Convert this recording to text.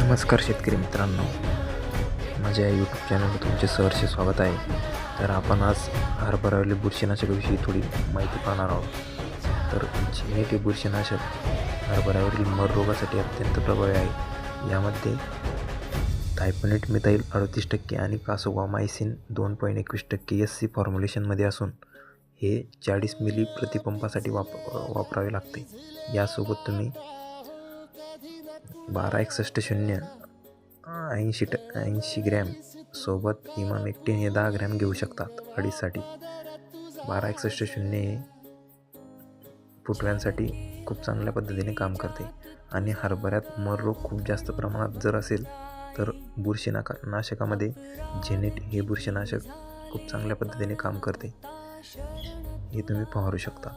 नमस्कार शेतकरी मित्रांनो, माझ्या यूट्यूब चॅनलवर तुमचे सहर्ष स्वागत आहे. तर आपण आज हरभऱ्यावरील बुरशीनाशकाविषयी थोडी माहिती पाहणार आहोत. तर जेनेट हे बुरशीनाशक हरभऱ्यावरील मर रोगासाठी अत्यंत प्रभावी आहे. यामध्ये थायपनेट मिथाइल 38% आणि कासोगामायसिन 2.21% SC फॉर्म्युलेशनमध्ये असून हे 40 मिली प्रतिपंपासाठी वापरावे लागते. यासोबत तुम्ही 1261 80 ग्रॅम सोबत इमामेक्टिन हे 10 ग्रॅम घेऊ शकतात. अडीचसाठी 1261 हे फुटव्यांसाठी खूप चांगल्या पद्धतीने काम करते आणि हरभऱ्यात मर रोग खूप जास्त प्रमाणात जर असेल तर बुरशीनाशकामध्ये जेनेट हे बुरशीनाशक खूप चांगल्या पद्धतीने काम करते. हे तुम्ही फवारू शकता.